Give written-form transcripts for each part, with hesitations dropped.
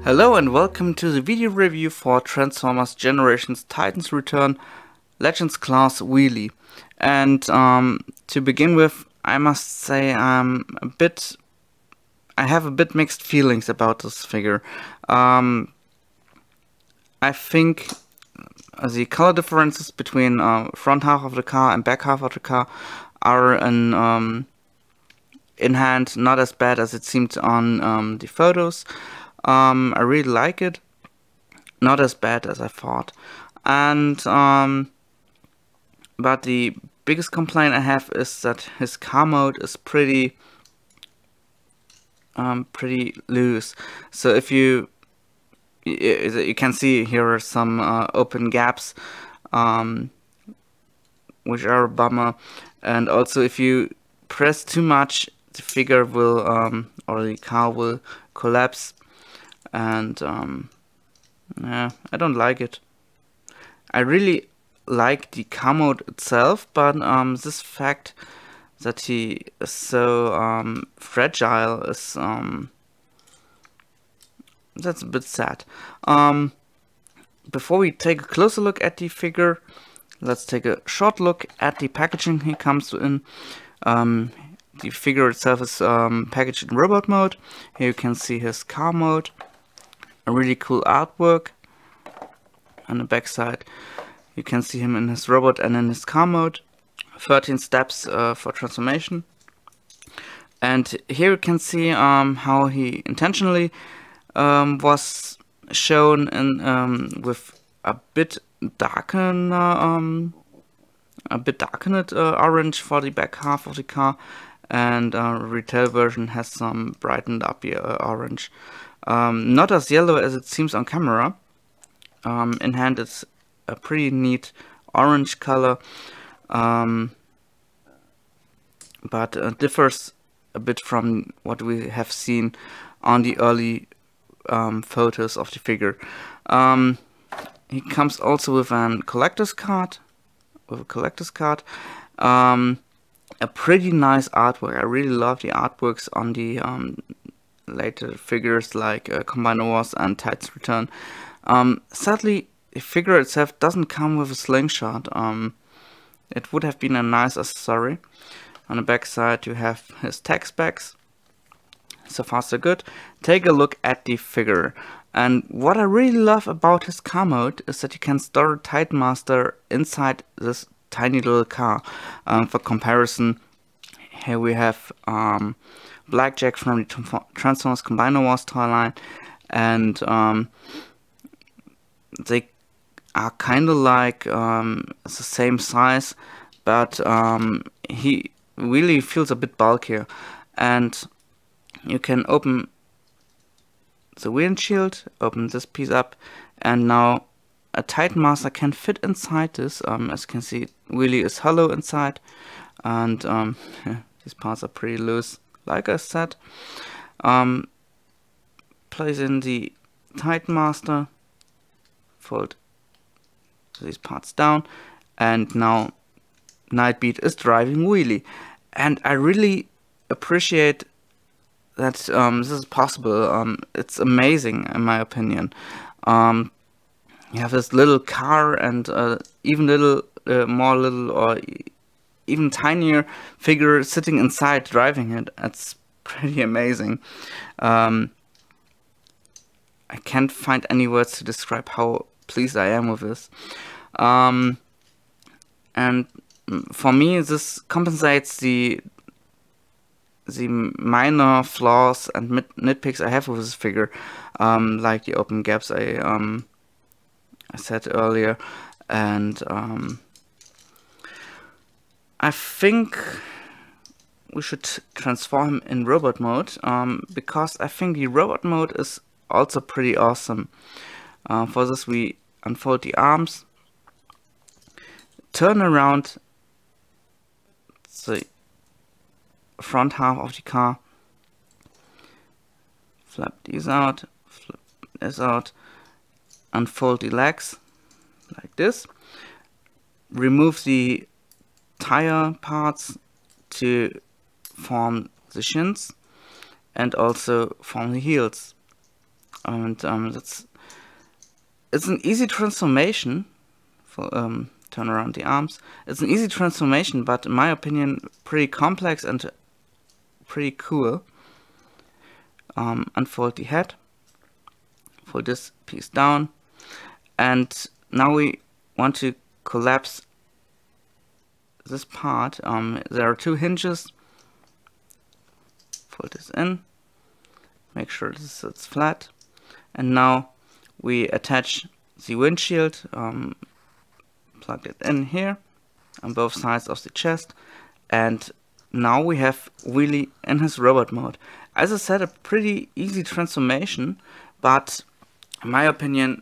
Hello and welcome to the video review for Transformers Generations Titans Return Legends class Wheelie. And to begin with, I must say I have a bit mixed feelings about this figure. I think the color differences between front half of the car and back half of the car are in hand not as bad as it seemed on the photos. I really like it, not as bad as I thought, and but the biggest complaint I have is that his car mode is pretty loose. So if you can see here are some open gaps, which are a bummer, and also if you press too much, the figure will or the car will collapse. And yeah, I don't like it. I really like the car mode itself, but this fact that he is so fragile is that's a bit sad. Before we take a closer look at the figure, let's take a short look at the packaging he comes in. The figure itself is packaged in robot mode. Here you can see his car mode. A really cool artwork on the back side. You can see him in his robot and in his car mode. 13 steps for transformation. And here you can see how he intentionally was shown in with a bit darkened orange for the back half of the car, and retail version has some brightened up orange. Not as yellow as it seems on camera. In hand it's a pretty neat orange color, but differs a bit from what we have seen on the early photos of the figure. He comes also with a collector's card. A pretty nice artwork. I really love the artworks on the later figures like Combiner Wars and Titans Return. Sadly, the figure itself doesn't come with a slingshot. It would have been a nice accessory. On the back side you have his tech specs. So far so good. Take a look at the figure. And what I really love about his car mode is that you can store a Titan Master inside this tiny little car. For comparison, here we have Blackjack from the Transformers Combiner Wars toy line, and they are kind of like the same size, but he really feels a bit bulkier. And you can open the windshield, open this piece up, and now a Titan Master can fit inside this. As you can see, Wheelie is hollow inside, and yeah, these parts are pretty loose. Like I said, place in the Titan Master, fold these parts down, and now Nightbeat is driving Wheelie. And I really appreciate that this is possible. It's amazing in my opinion. You have this little car and even more little or even tinier figure sitting inside driving it. That's pretty amazing. I can't find any words to describe how pleased I am with this. And for me, this compensates the minor flaws and nitpicks I have with this figure, like the open gaps I said earlier, and I think we should transform him in robot mode, because I think the robot mode is also pretty awesome. For this we unfold the arms, turn around the front half of the car, flap these out, flip this out, unfold the legs like this, remove the tire parts to form the shins and also form the heels. and it's an easy transformation. For, turn around the arms. It's an easy transformation, but in my opinion, pretty complex and pretty cool. Unfold the head, fold this piece down, and now we want to collapse this part. There are two hinges. Fold this in, make sure this sits flat, and now we attach the windshield, plug it in here on both sides of the chest, and now we have Wheelie in his robot mode. As I said, a pretty easy transformation, but in my opinion,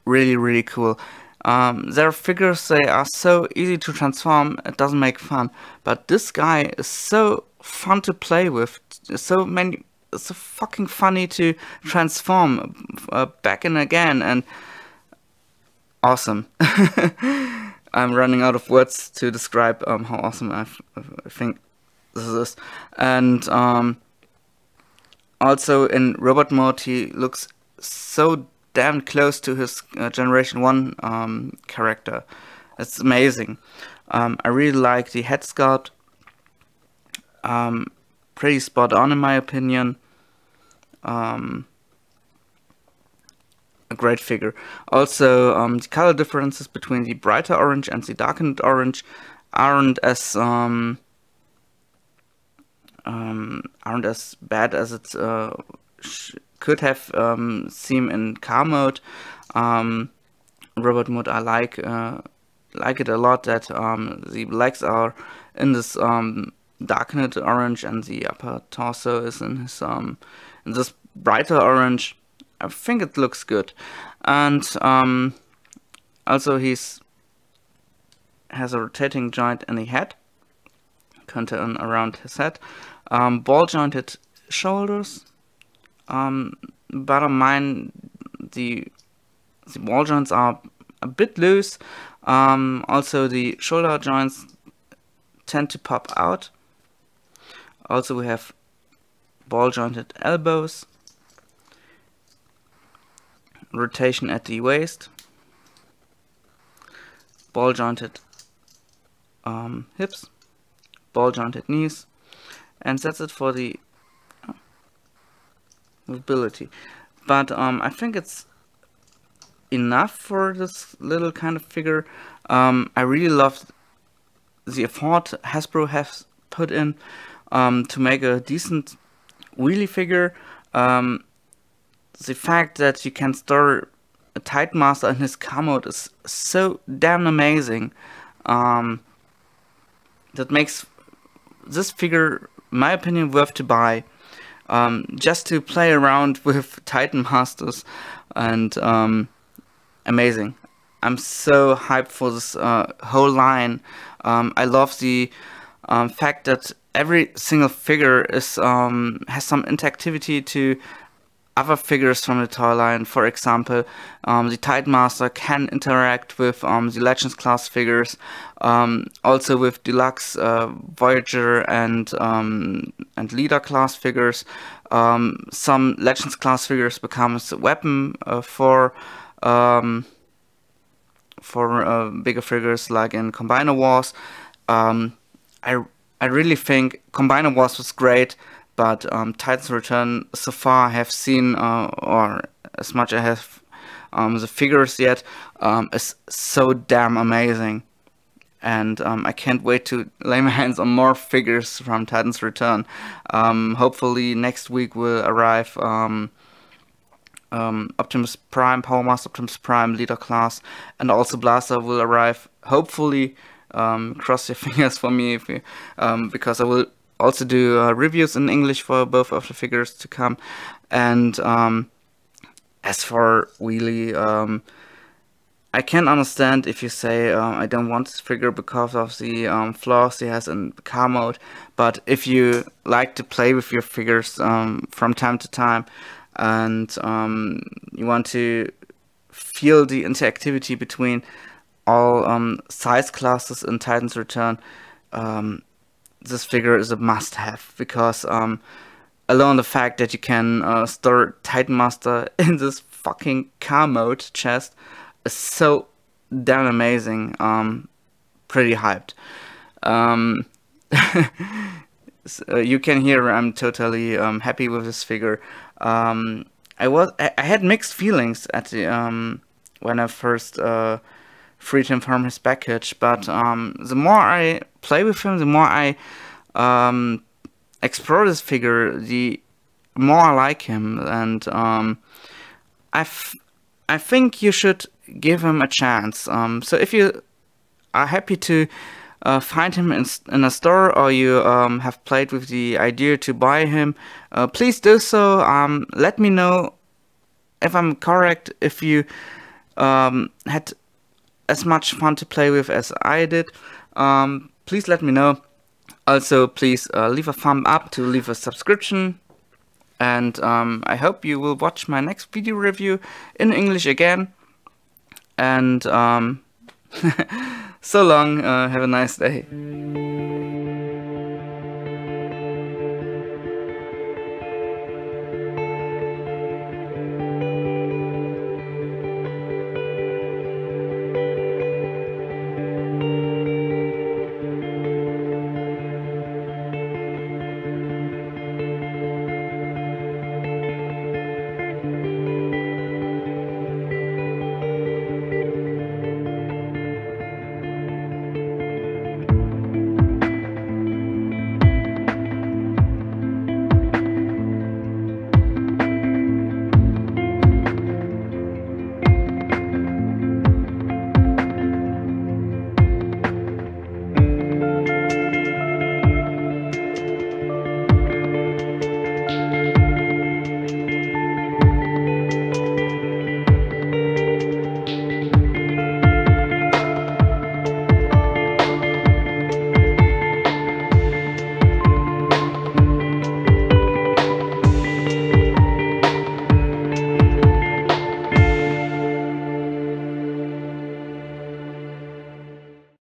really cool. There are figures, they are so easy to transform, it doesn't make fun, but this guy is so fun to play with. It's so fucking funny to transform back and again, and awesome. I'm running out of words to describe how awesome I think this is. And also in robot mode, he looks so damn close to his Generation 1 character. It's amazing. I really like the head sculpt. Pretty spot on in my opinion. A great figure. Also, the color differences between the brighter orange and the darkened orange aren't as bad as it could have seemed in car mode. Robot mode, I like it a lot that the legs are in this darkened orange and the upper torso is in his in this brighter orange. I think it looks good, and also has a rotating joint in the head, can turn around his head, ball jointed shoulders, but on mine the ball joints are a bit loose. Also the shoulder joints tend to pop out. Also we have ball jointed elbows, rotation at the waist, ball jointed hips, ball jointed knees, and that's it for the mobility. But I think it's enough for this little kind of figure. I really love the effort Hasbro has put in to make a decent Wheelie figure. The fact that you can store a Titan Master in his car mode is so damn amazing. That makes this figure, in my opinion, worth to buy. Just to play around with Titan Masters, and amazing. I'm so hyped for this whole line. I love the fact that every single figure is has some interactivity to other figures from the toy line. For example, the Titan Master can interact with the Legends class figures, also with Deluxe, Voyager, and Leader class figures. Some Legends class figures become a weapon for bigger figures, like in Combiner Wars. I really think Combiner Wars was great, but Titan's Return so far I have seen, or as much I have the figures yet, is so damn amazing. And I can't wait to lay my hands on more figures from Titan's Return. Hopefully next week will arrive Optimus Prime, Power Master Optimus Prime, Leader class, and also Blaster will arrive. Hopefully, cross your fingers for me, if you, because I will also do reviews in English for both of the figures to come. And as for Wheelie, I can understand if you say I don't want this figure because of the flaws he has in car mode, but if you like to play with your figures from time to time, and you want to feel the interactivity between all size classes in Titan's Return, this figure is a must-have, because alone the fact that you can store Titan Master in this fucking car mode chest is so damn amazing. Pretty hyped. So you can hear I'm totally happy with this figure. I had mixed feelings at the when I first freed him from his package, but the more I play with him, the more I explore this figure, the more I like him, and I think you should give him a chance. So if you are happy to find him in a store, or you have played with the idea to buy him, please do so. Let me know if I'm correct, if you had as much fun to play with as I did. Please let me know. Also, please leave a thumb up, to leave a subscription, and I hope you will watch my next video review in English again. And so long, have a nice day.